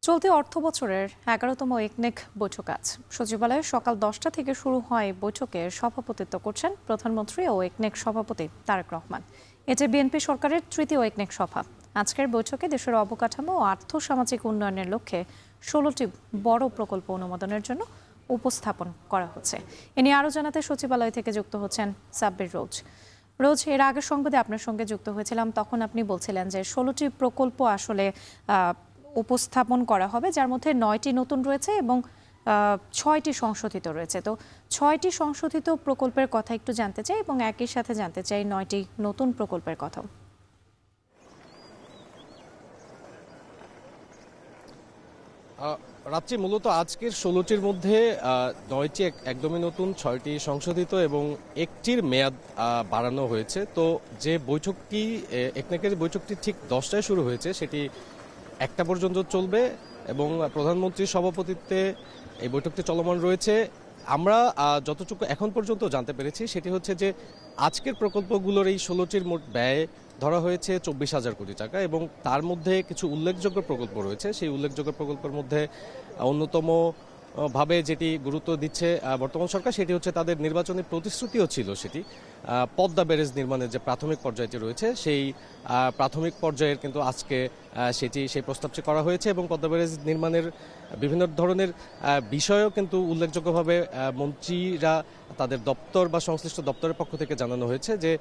চলতি অর্থবছরের 11তম একনেক বৈঠক আজ সচিবালয়ে সকাল 10টা থেকে শুরু হয় বৈঠকে সভাপতিত্ব করছেন প্রধানমন্ত্রী ও একনেক সভাপতি তারেক রহমান। এটি বিএনপি সরকারের তৃতীয় একনেক সভা। আজকের বৈঠকে দেশের অবকাঠামো ও আর্থসামাজিক উন্নয়নের লক্ষ্যে 16টি বড় প্রকল্প অনুমোদনের জন্য উপস্থাপন করা হচ্ছে। এ নিয়ে আরও জানাতে সচিবালয় থেকে যুক্ত হচ্ছেন সাব্বির রোজ। এর আগের সংবাদে আপনার সঙ্গে যুক্ত হয়েছিলাম, তখন আপনি বলছিলেন যে 16টি প্রকল্প আসলে উপস্থাপন করা হবে, যার মধ্যে 9টি নতুন রয়েছে এবং 6টি সংশোধিত রয়েছে। তো 6টি সংশোধিত প্রকল্পের কথা একটু জানতে চাই এবং একই সাথে জানতে চাই 9টি নতুন প্রকল্পের কথাও। রাত্রি মূলত আজকের 16টির মধ্যে 9টি একদমই নতুন, 6টি সংশোধিত এবং একটির মেয়াদ বাড়ানো হয়েছে। তো যে বৈঠকটি একনেকের বৈঠকটি ঠিক 10টায় শুরু হয়েছে, সেটি 1টা পর্যন্ত চলবে এবং প্রধানমন্ত্রীর সভাপতিত্বে এই বৈঠকটি চলমান রয়েছে। আমরা যতটুকু এখন পর্যন্ত জানতে পেরেছি সেটি হচ্ছে যে আজকের প্রকল্পগুলোর এই 16টির মোট ব্যয় ধরা হয়েছে 24,000 কোটি টাকা এবং তার মধ্যে কিছু উল্লেখযোগ্য প্রকল্প রয়েছে। সেই উল্লেখযোগ্য প্রকল্পের মধ্যে অন্যতম ভাবে যেটি গুরুত্ব দিচ্ছে বর্তমান সরকার, সেটি হচ্ছে তাদের নির্বাচনী প্রতিশ্রুতিও ছিল সেটি পদ্মা ব্যারেজ নির্মাণের যে প্রাথমিক পর্যায়টি রয়েছে, সেই প্রাথমিক পর্যায়ের কিন্তু আজকে সেই প্রস্তাবটি করা হয়েছে এবং পদ্মা ব্যারেজ নির্মাণের বিভিন্ন ধরনের বিষয়ও কিন্তু উল্লেখযোগ্যভাবে মন্ত্রীরা তাদের দপ্তর বা সংশ্লিষ্ট দপ্তরের পক্ষ থেকে জানানো হয়েছে যে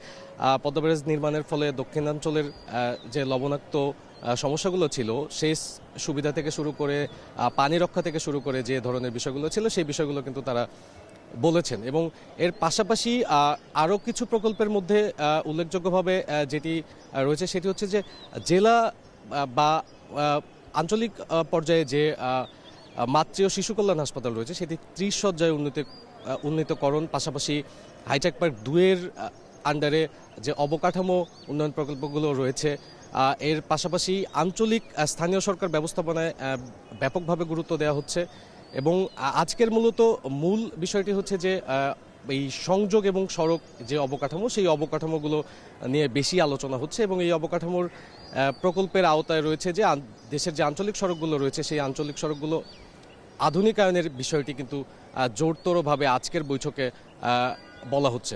পদ্মা ব্যারেজ নির্মাণের ফলে দক্ষিণাঞ্চলের যে লবণাক্ত সমস্যাগুলো ছিল, সেচ সুবিধা থেকে শুরু করে পানি রক্ষা থেকে শুরু করে যে ধরনের বিষয়গুলো ছিল, সেই বিষয়গুলো কিন্তু তারা বলেছেন। এবং এর পাশাপাশি আরও কিছু প্রকল্পের মধ্যে উল্লেখযোগ্যভাবে যেটি রয়েছে সেটি হচ্ছে যে জেলা বা আঞ্চলিক পর্যায়ে যে মাতৃ ও শিশু কল্যাণ হাসপাতাল রয়েছে, সেটি 30 শয্যায় উন্নীতকরণ, পাশাপাশি হাইটেক পার্ক 2-এর আন্ডারে যে অবকাঠামো উন্নয়ন প্রকল্পগুলো রয়েছে, এর পাশাপাশি আঞ্চলিক স্থানীয় সরকার ব্যবস্থাপনায় ব্যাপকভাবে গুরুত্ব দেওয়া হচ্ছে। এবং আজকের মূল বিষয়টি হচ্ছে যে এই সংযোগ এবং সড়ক যে অবকাঠামো, সেই অবকাঠামোগুলো নিয়ে বেশি আলোচনা হচ্ছে এবং এই অবকাঠামোর প্রকল্পের আওতায় রয়েছে যে দেশের যে আঞ্চলিক সড়কগুলো রয়েছে, সেই আঞ্চলিক সড়কগুলো আধুনিকায়নের বিষয়টি কিন্তু জোরতরভাবে আজকের বৈঠকে বলা হচ্ছে।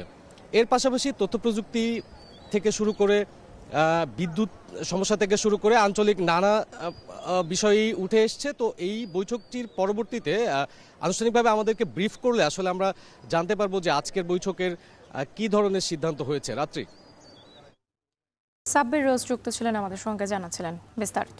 এর পাশাপাশি তথ্য প্রযুক্তি থেকে শুরু করে বিদ্যুৎ সমস্যা থেকে শুরু করে আঞ্চলিক নানা বিষয়ই উঠে এসছে। তো এই বৈঠকটির পরবর্তীতে আনুষ্ঠানিকভাবে আমাদেরকে ব্রিফ করলে আসলে আমরা জানতে পারবো যে আজকের বৈঠকের কি ধরনের সিদ্ধান্ত হয়েছে। রাত্রি সাব্বির রোজ যুক্ত ছিলেন আমাদের সঙ্গে, জানাচ্ছিলেন বিস্তারিত।